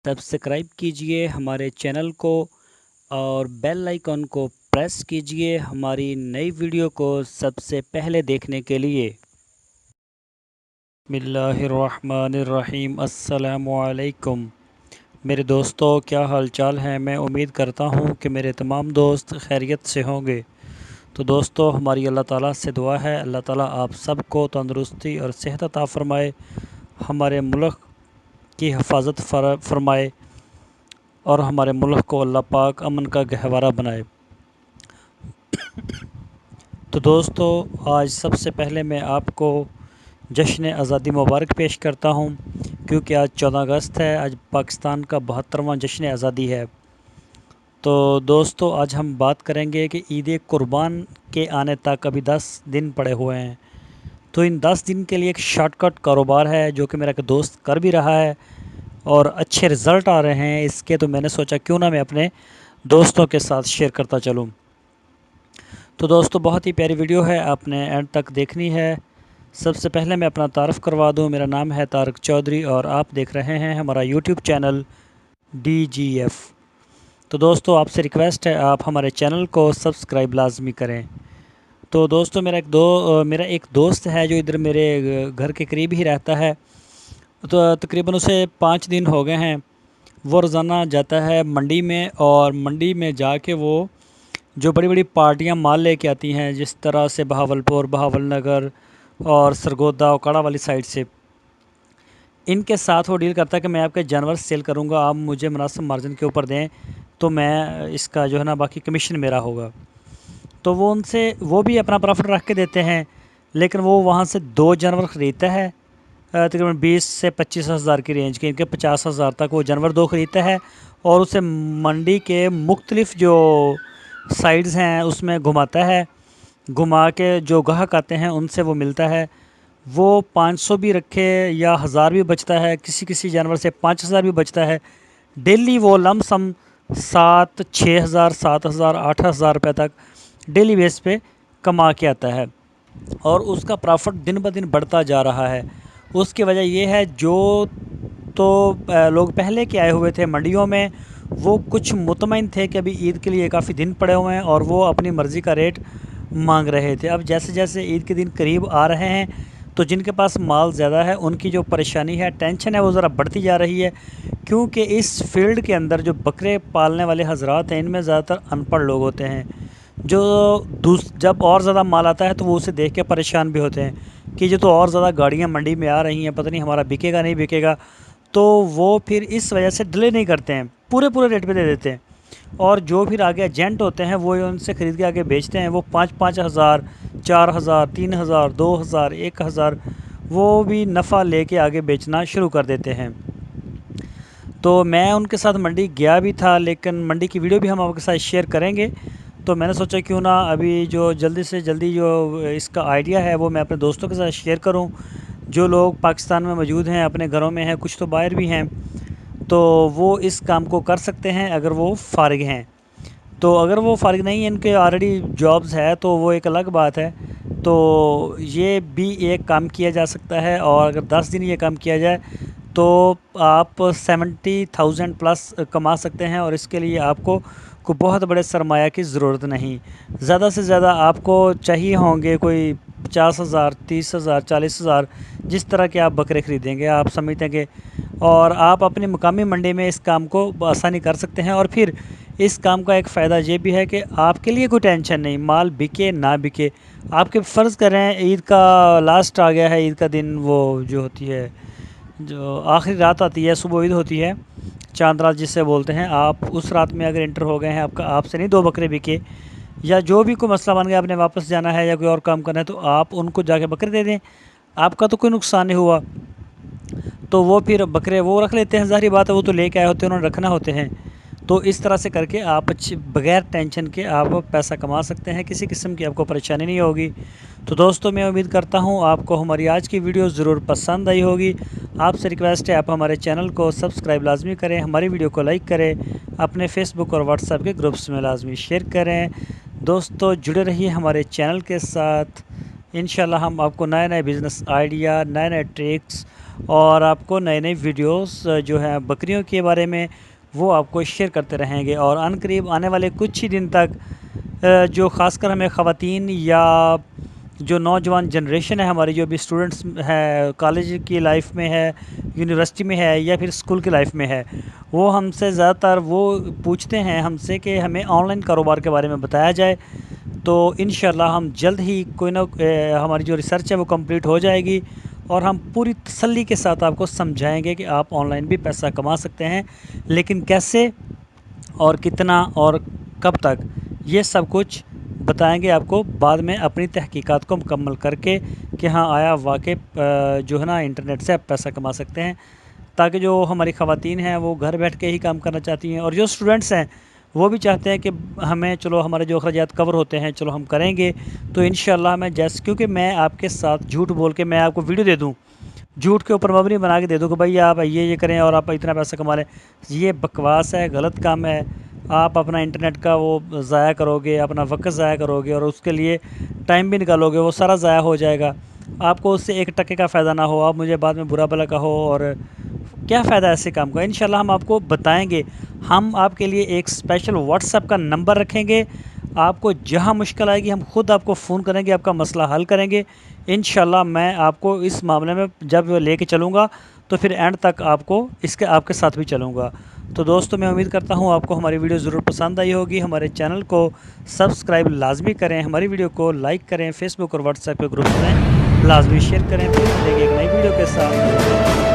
Subscribe कीजिए हमारे channel को और बेल आइकन को प्रेस कीजिए हमारी नई वीडियो को सबसे पहले देखने के लिए। बिस्मिल्लाहिर्रहमानिर्रहीम। अस्सलामुअलैकुम मेरे दोस्तों, क्या हाल चाल है। मैं उम्मीद करता हूँ कि मेरे तमाम दोस्त खैरियत से होंगे। तो दोस्तों, हमारी अल्लाह ताला से दुआ है, अल्लाह ताला आप सबको तंदुरुस्ती और सेहत अता फ़रमाए, हमारे मुल्क की हिफाजत फरमाए और हमारे मुल्क को अल्लाह पाक अमन का गहवारा बनाए। तो दोस्तों, आज सबसे पहले मैं आपको जश्न आज़ादी मुबारक पेश करता हूँ, क्योंकि आज 14 अगस्त है। आज पाकिस्तान का 72वां जश्न आज़ादी है। तो दोस्तों, आज हम बात करेंगे कि ईद कुर्बान के आने तक अभी 10 दिन पड़े हुए हैं। तो इन 10 दिन के लिए एक शॉर्टकट कारोबार है जो कि मेरा एक दोस्त कर भी रहा है और अच्छे रिज़ल्ट आ रहे हैं इसके। तो मैंने सोचा क्यों ना मैं अपने दोस्तों के साथ शेयर करता चलूं। तो दोस्तों, बहुत ही प्यारी वीडियो है, आपने एंड तक देखनी है। सबसे पहले मैं अपना तारफ़ करवा दूं, मेरा नाम है तारक चौधरी और आप देख रहे हैं हमारा यूट्यूब चैनल DGF। तो दोस्तों, आपसे रिक्वेस्ट है आप हमारे चैनल को सब्सक्राइब लाजमी करें। तो दोस्तों, मेरा एक दोस्त है जो इधर मेरे घर के करीब ही रहता है। तो तकरीबन उसे 5 दिन हो गए हैं। वो रोज़ाना जाता है मंडी में और मंडी में जाके वो जो बड़ी बड़ी पार्टियां माल लेके आती हैं, जिस तरह से बहावलपुर, बहावलनगर और सरगोदा ओकाड़ा वाली साइड से, इनके साथ वो डील करता है कि मैं आपके जानवर सेल करूंगा, आप मुझे मुनासिब मार्जिन के ऊपर दें तो मैं इसका जो है ना बाकी कमीशन मेरा होगा। तो वो भी अपना प्रॉफिट रख के देते हैं, लेकिन वो वहाँ से 2 जानवर ख़रीदता है तकरीबन 20 से 25 हज़ार की रेंज के, इनके 50 हज़ार तक वो जानवर 2 ख़रीदता है और उसे मंडी के मुख्तलिफ़ जो साइड्स हैं उसमें घुमाता है। घुमा के जो ग्राहक आते हैं उनसे वो मिलता है। वो 500 भी रखे या 1000 भी बचता है, किसी किसी जानवर से 5000 भी बचता है। डेली वो लमसम 6,000 7,000 8,000 रुपये तक डेली बेस पे कमा के आता है और उसका प्रॉफिट दिन ब दिन बढ़ता जा रहा है। उसकी वजह ये है, जो लोग पहले के आए हुए थे मंडियों में, वो कुछ मुतमईन थे कि अभी ईद के लिए काफ़ी दिन पड़े हुए हैं और वो अपनी मर्ज़ी का रेट मांग रहे थे। अब जैसे जैसे ईद के दिन करीब आ रहे हैं तो जिनके पास माल ज़्यादा है उनकी जो परेशानी है, टेंशन है, वो ज़रा बढ़ती जा रही है, क्योंकि इस फील्ड के अंदर जो बकरे पालने वाले हजरात हैं इनमें ज़्यादातर अनपढ़ लोग होते हैं, जो जब और ज़्यादा माल आता है तो वो उसे देख के परेशान भी होते हैं कि जो तो और ज़्यादा गाड़ियाँ मंडी में आ रही हैं, पता नहीं हमारा बिकेगा नहीं बिकेगा। तो वो फिर इस वजह से डिले नहीं करते हैं, पूरे रेट पे दे देते हैं। और जो फिर आगे एजेंट होते हैं वो उनसे ख़रीद के आगे बेचते हैं। वो 5-5 हज़ार, 4 हज़ार, 3 हज़ार, 2 हज़ार, 1 हज़ार वो भी नफ़ा लेके आगे बेचना शुरू कर देते हैं। तो मैं उनके साथ मंडी गया भी था, लेकिन मंडी की वीडियो भी हम आपके साथ शेयर करेंगे। तो मैंने सोचा क्यों ना अभी जो जल्दी से जल्दी जो इसका आइडिया है वो मैं अपने दोस्तों के साथ शेयर करूं, जो लोग पाकिस्तान में मौजूद हैं, अपने घरों में हैं, कुछ तो बाहर भी हैं, तो वो इस काम को कर सकते हैं अगर वो फ़ारिग हैं। तो अगर वो फ़ारिग नहीं हैं, इनके ऑलरेडी जॉब्स है, तो वो एक अलग बात है। तो ये भी एक काम किया जा सकता है और अगर 10 दिन ये काम किया जाए तो आप 70,000 प्लस कमा सकते हैं और इसके लिए आपको को बहुत बड़े सरमाया की ज़रूरत नहीं। ज़्यादा से ज़्यादा आपको चाहिए होंगे कोई 50,000, 30,000, 40,000, जिस तरह के आप बकरे ख़रीदेंगे आप समझते हैं कि, और आप अपनी मुकामी मंडी में इस काम को आसानी कर सकते हैं। और फिर इस काम का एक फ़ायदा ये भी है कि आपके लिए कोई टेंशन नहीं, माल बिके ना बिके। आपके फ़र्ज़ करें ईद का लास्ट आ गया है, ईद का दिन वो जो होती है, जो आखिरी रात आती है, सुबह ईद होती है, चांद रात जिससे बोलते हैं, आप उस रात में अगर इंटर हो गए हैं, आपसे नहीं 2 बकरे बिके या जो भी कोई मसला बन गया, आपने वापस जाना है या कोई और काम करना है, तो आप उनको जाके बकरे दे दें, आपका तो कोई नुकसान नहीं हुआ। तो वो फिर बकरे वो रख लेते हैं, ज़ाहिर बात है, वो तो लेके आए होते हैं, उन्होंने रखना होते हैं। तो इस तरह से करके आप बगैर टेंशन के आप पैसा कमा सकते हैं, किसी किस्म की आपको परेशानी नहीं होगी। तो दोस्तों, मैं उम्मीद करता हूँ आपको हमारी आज की वीडियो ज़रूर पसंद आई होगी। आपसे रिक्वेस्ट है आप हमारे चैनल को सब्सक्राइब लाजमी करें, हमारी वीडियो को लाइक करें, अपने फेसबुक और व्हाट्सएप के ग्रुप्स में लाजमी शेयर करें। दोस्तों, जुड़े रहिए हमारे चैनल के साथ। انشاءاللہ ہم آپ کو نئے نئے بزنس آئیڈیا، نئے نئے ٹرکس اور آپ کو نئے نئے ویڈیوز جو ہیں بکریوں کے بارے میں وہ آپ کو شیئر کرتے رہیں گے۔ اور عن قریب آنے والے کچھ ہی دن تک جو خاص کر ہمیں خواتین یا جو نوجوان جنریشن ہے ہماری، جو بھی اسٹوڈنٹس ہے، کالج کی لائف میں ہے، یونیورسٹی میں ہے یا پھر اسکول کی لائف میں ہے، وہ ہم سے زیادہ تر وہ پوچھتے ہیں ہم سے کہ ہمیں آن لائن کاروبار کے بارے میں بتایا جائے۔ تو انشاءاللہ ہم جلد ہی کوئی نہ ہماری جو ریسرچ ہے وہ کمپلیٹ ہو جائے گی اور ہم پوری تسلی کے ساتھ آپ کو سمجھائیں گے کہ آپ آن لائن بھی پیسہ کما سکتے ہیں، لیکن کیسے اور کتنا اور کب تک، یہ سب کچھ بتائیں گے آپ کو بعد میں اپنی تحقیقات کو مکمل کر کے کہ ہاں آیا واقعی جو ہے نا انٹرنیٹ سے آپ پیسہ کما سکتے ہیں، تاکہ جو ہماری خواتین ہیں وہ گھر بیٹھ کے ہی کام کرنا چاہتی ہیں، اور جو اسٹوڈنٹس ہیں وہ بھی چاہتے ہیں کہ ہمیں چلو ہمارے جو اخراجات کور ہوتے ہیں چلو ہم کریں گے۔ تو انشاءاللہ میں کیونکہ میں آپ کے ساتھ جھوٹ بول کے میں آپ کو ویڈیو دے دوں، جھوٹ کے اوپر مبنی بنا کے دے دوں کہ بھائی آپ یہ کریں اور آپ اتنا پیسہ کما لیں، یہ بکواس ہے، غلط کام ہے۔ آپ اپنا انٹرنیٹ کا وہ ضائع کرو گے، اپنا وقت ضائع کرو گے اور اس کے لیے ٹائم بھی نکالو گے، وہ سارا ضائع ہو جائے گا، آپ کو اس سے 1 ٹکے کا فائدہ نہ ہو، آپ مجھے بعد میں برا بھلا کہو، اور کیا فائدہ ایسے کام کا۔ انشاءاللہ ہم آپ کو بتائیں گے، ہم آپ کے لیے ایک اسپیشل واٹس ایپ کا نمبر رکھیں گے، آپ کو جہاں مشکل آئے گی ہم خود آپ کو فون کریں گے، آپ کا مسئلہ حل کریں گے۔ انشاءاللہ میں آپ کو اس معاملے میں جب لے کے چلوں گا تو پھر اینڈ تک آپ کے ساتھ بھی چلوں گا۔ تو دوستو میں امید کرتا ہوں آپ کو ہماری ویڈیو ضرور پسند آئی ہوگی، ہمارے چینل کو سبسکرائب لازمی کریں، ہماری ویڈیو کو لائک کریں، فیس بک اور واٹس ایپ کے گروپ میں لازمی شیئر کریں۔ پھر ملیں گے ایک نئی ویڈیو کے ساتھ۔